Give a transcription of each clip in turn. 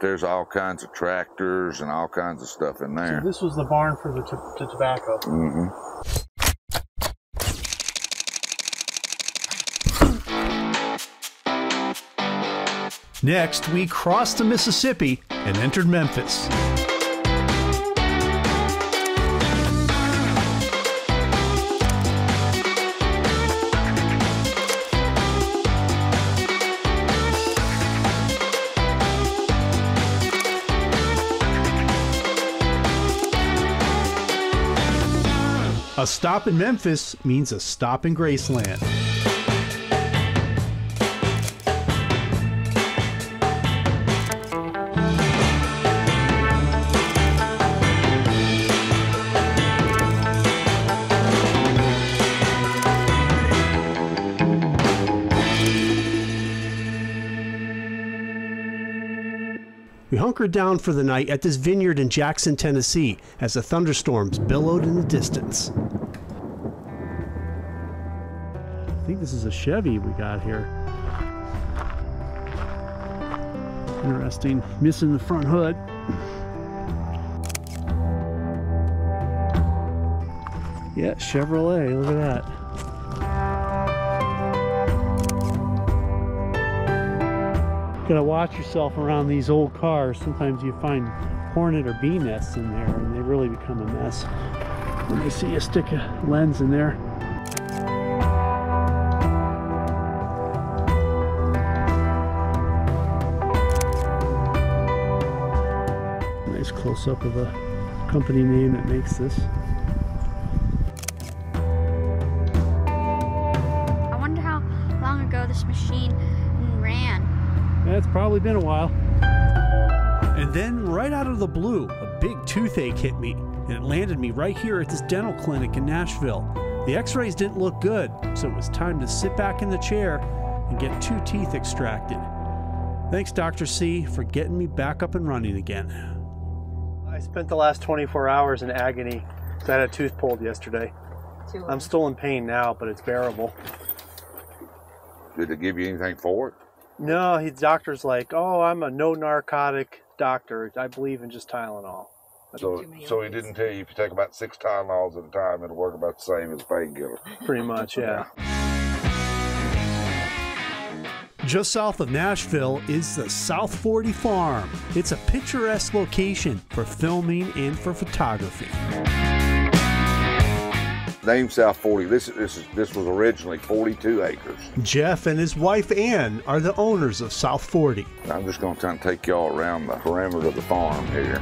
there's all kinds of tractors and all kinds of stuff in there. So this was the barn for the tobacco. Mm-hmm. Next, we crossed the Mississippi and entered Memphis. A stop in Memphis means a stop in Graceland. We hunkered down for the night at this vineyard in Jackson, Tennessee, as the thunderstorms billowed in the distance. I think this is a Chevy we got here. Interesting, missing the front hood. Yeah, Chevrolet, look at that. Gotta watch yourself around these old cars. Sometimes you find hornet or bee nests in there and they really become a mess when they see you stick a lens in there. Nice close-up of the company name that makes this. I wonder how long ago this machine ran. Yeah, it's probably been a while. And then, right out of the blue, a big toothache hit me, and it landed me right here at this dental clinic in Nashville. The x-rays didn't look good, so it was time to sit back in the chair and get 2 teeth extracted. Thanks, Dr. C, for getting me back up and running again. I spent the last 24 hours in agony. I had a tooth pulled yesterday. I'm still in pain now, but it's bearable. Did they give you anything for it? No, the doctor's like, oh, I'm a no narcotic doctor. I believe in just Tylenol. So he didn't tell you if you take about 6 Tylenols at a time, it'll work about the same as a painkiller. Pretty much, yeah. Just south of Nashville is the South 40 Farm. It's a picturesque location for filming and for photography. Name South 40. This was originally 42 acres. Jeff and his wife Ann are the owners of South 40. I'm just going to try and take y'all around the perimeter of the farm here.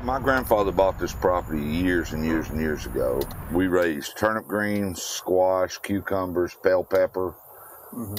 My grandfather bought this property years and years and years ago. We raised turnip greens, squash, cucumbers, bell pepper,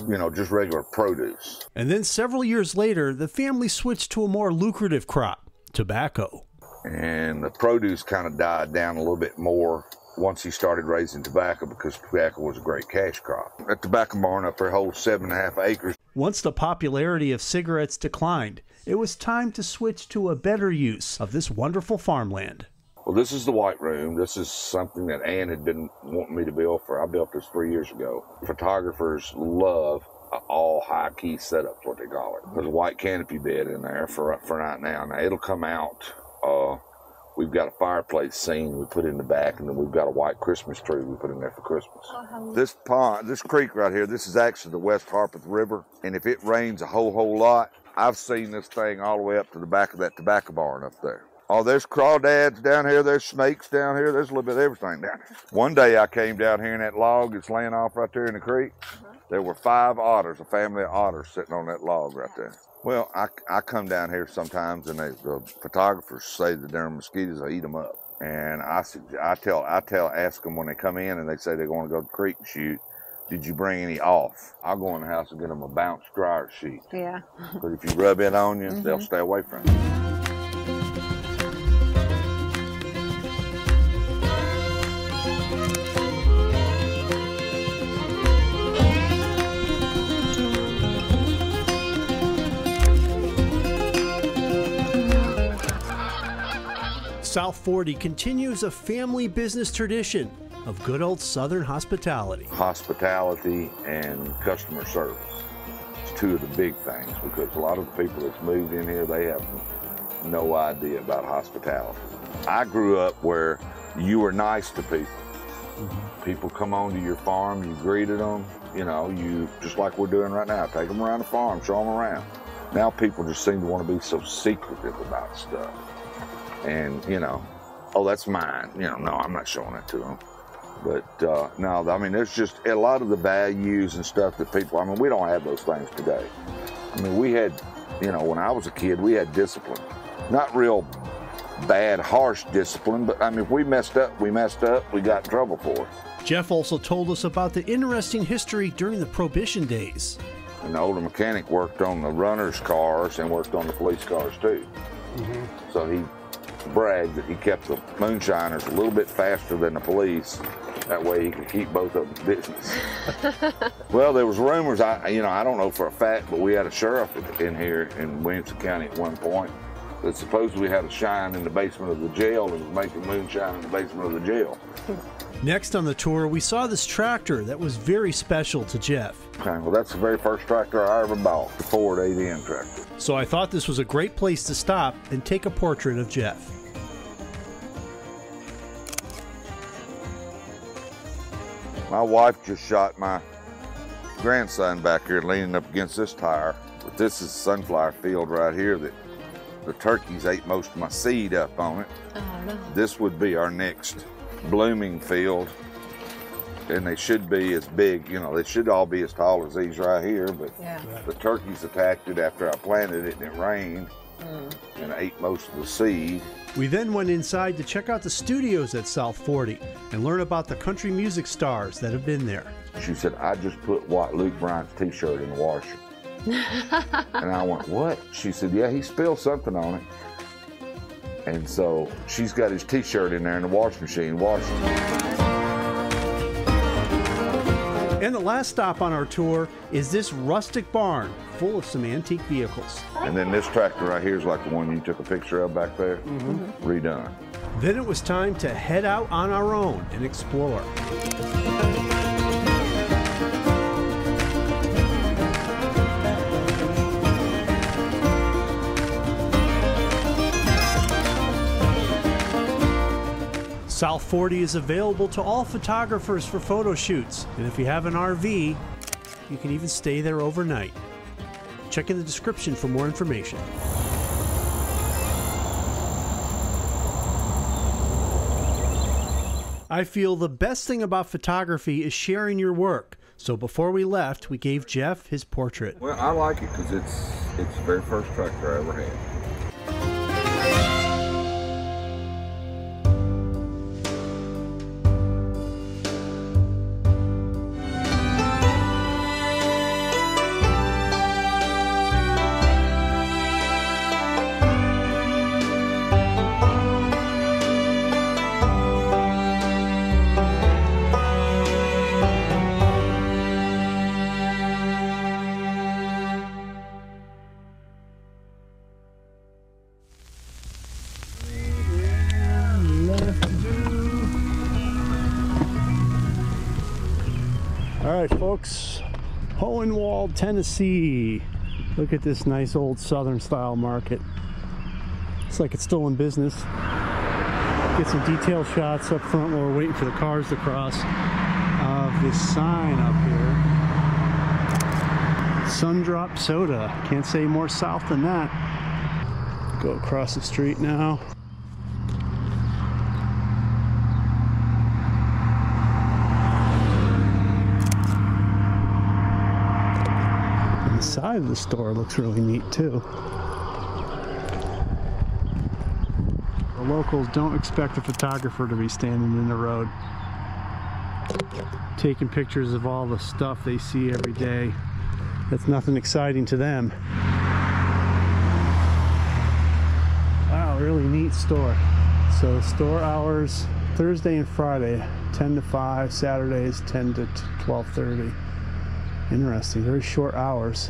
you know, just regular produce. And then several years later, the family switched to a more lucrative crop, tobacco. And the produce kind of died down a little bit more once he started raising tobacco, because tobacco was a great cash crop. That tobacco barn up there holds 7.5 acres. Once the popularity of cigarettes declined, it was time to switch to a better use of this wonderful farmland. Well, this is the white room. This is something that Ann had been wanting me to build for. I built this 3 years ago. Photographers love all high key setup, what they call it. There's a white canopy bed in there for right now. Now it'll come out. We've got a fireplace scene we put in the back, and then we've got a white Christmas tree we put in there for Christmas. This pond, this creek right here, this is actually the West Harpeth River, and if it rains a whole lot, I've seen this thing all the way up to the back of that tobacco barn up there. Oh, there's crawdads down here, there's snakes down here, there's a little bit of everything down here. One day I came down here and that log that's laying off right there in the creek, there were 5 otters, a family of otters sitting on that log right there. Well, I come down here sometimes, and the photographers say that there are mosquitoes will eat them up. And ask them when they come in and they say they're going to go to the creek and shoot, did you bring any off? I'll go in the house and get them a bounce dryer sheet. Yeah. But if you rub it on you, they'll stay away from you. South 40 continues a family business tradition of good old Southern hospitality. Hospitality and customer service. It's two of the big things, because a lot of the people that's moved in here, they have no idea about hospitality. I grew up where you were nice to people. People come onto your farm, you greeted them, you know, you, just like we're doing right now, take them around the farm, show them around. Now people just seem to want to be so secretive about stuff. And, you know, oh, that's mine. You know, no, I'm not showing it to them. But, no, I mean, there's just a lot of the values and stuff that people, I mean, we don't have those things today. I mean, we had, you know, when I was a kid, we had discipline. Not real bad, harsh discipline, but I mean, if we messed up, we got in trouble for it. Jeff also told us about the interesting history during the Prohibition days. An older mechanic worked on the runners' cars and worked on the police cars too. So he bragged that he kept the moonshiners a little bit faster than the police. That way he could keep both of them business. Well, there was rumors, I don't know for a fact, but we had a sheriff in here in Williamson County at one point that supposedly had a shine in the basement of the jail and was making moonshine in the basement of the jail. Next on the tour, we saw this tractor that was very special to Jeff. Okay, well, that's the very first tractor I ever bought, the Ford ADM tractor. So I thought this was a great place to stop and take a portrait of Jeff. My wife just shot my grandson back here leaning up against this tire. But this is sunflower field right here that the turkeys ate most of my seed up on it. Oh, no. This would be our next blooming field. And they should be as big, you know, they should all be as tall as these right here, but Yeah. the turkeys attacked it after I planted it and it rained and ate most of the seed. We then went inside to check out the studios at South 40 and learn about the country music stars that have been there. She said, I just put Luke Bryan's t-shirt in the washer. And I went, what? She said, yeah, he spilled something on it. And so she's got his t-shirt in there in the washing machine washing. And the last stop on our tour is this rustic barn full of some antique vehicles. And then this tractor right here is like the one you took a picture of back there, redone. Then it was time to head out on our own and explore. South 40 is available to all photographers for photo shoots, and if you have an RV, you can even stay there overnight. Check in the description for more information. I feel the best thing about photography is sharing your work, so before we left, we gave Jeff his portrait. Well, I like it because it's the very first tractor I ever had. All right, folks, Hohenwald, Tennessee. Look at this nice old Southern style market. Looks like it's still in business. Get some detail shots up front while we're waiting for the cars to cross of this sign up here. Sundrop Soda. Can't say more south than that. Go across the street now. The side of the store looks really neat too. The locals don't expect a photographer to be standing in the road taking pictures of all the stuff they see every day. That's nothing exciting to them. Wow, really neat store. So store hours Thursday and Friday 10 to 5, Saturdays 10 to 12:30. Interesting, very short hours.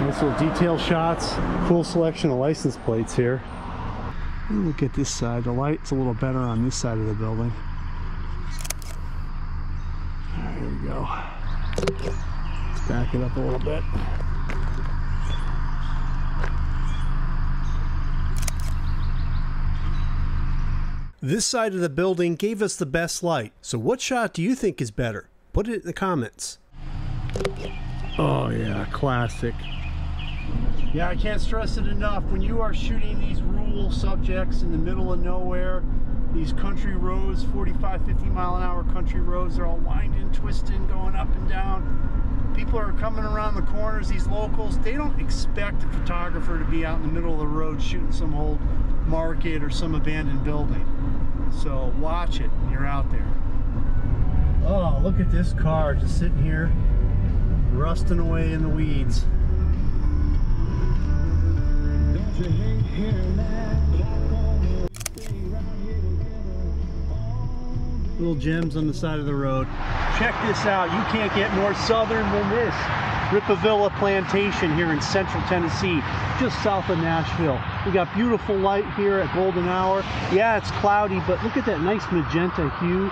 Nice little detail shots, cool selection of license plates here. Look at this side. The light's a little better on this side of the building. There we go. Let's back it up a little bit. This side of the building gave us the best light. So what shot do you think is better? Put it in the comments. Oh yeah, classic. Yeah, I can't stress it enough. When you are shooting these rural subjects in the middle of nowhere, these country roads, 45, 50 mile an hour country roads, they're all winding, twisting, going up and down. People are coming around the corners, these locals, they don't expect a photographer to be out in the middle of the road shooting some old market or some abandoned building. So watch it when you're out there. Oh, look at this car just sitting here, rusting away in the weeds. Little gems on the side of the road. Check this out. You can't get more southern than this. Rippavilla Plantation here in central Tennessee, just south of Nashville. We got beautiful light here at golden hour. Yeah, it's cloudy, but look at that nice magenta hue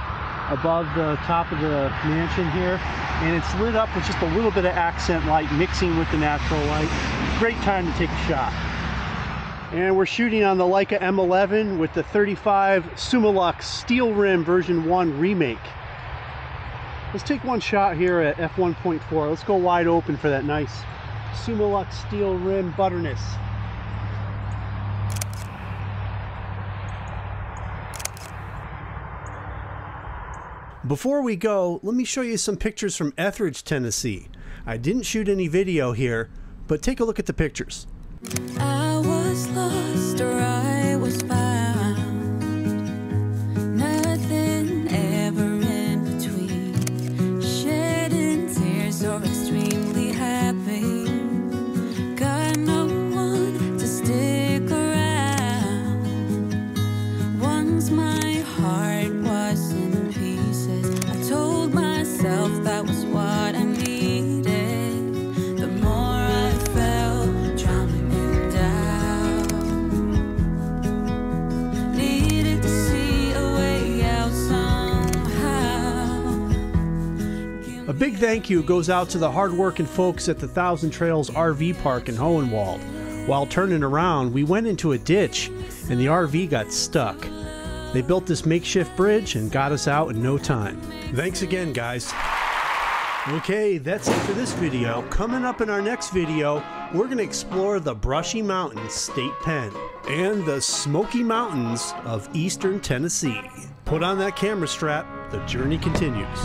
above the top of the mansion here. And it's lit up with just a little bit of accent light mixing with the natural light. Great time to take a shot. And we're shooting on the Leica M11 with the 35 Summilux Steelrim version 1 remake. Let's take one shot here at f1.4. Let's go wide open for that nice Summilux Steelrim butterness. Before we go, let me show you some pictures from Ethridge, Tennessee. I didn't shoot any video here, but take a look at the pictures. I was lost or I was found, nothing ever in between, shedding tears or extremely happy, got no one to stick around. Once my heart was in pieces, I told myself that was what I needed. The more I felt drowning A big thank you goes out to the hard-working folks at the Thousand Trails RV Park in Hohenwald. While turning around, we went into a ditch and the RV got stuck. They built this makeshift bridge and got us out in no time. Thanks again, guys. Okay, that's it for this video. Coming up in our next video, we're going to explore the Brushy Mountains State Pen and the Smoky Mountains of eastern Tennessee. Put on that camera strap, the journey continues.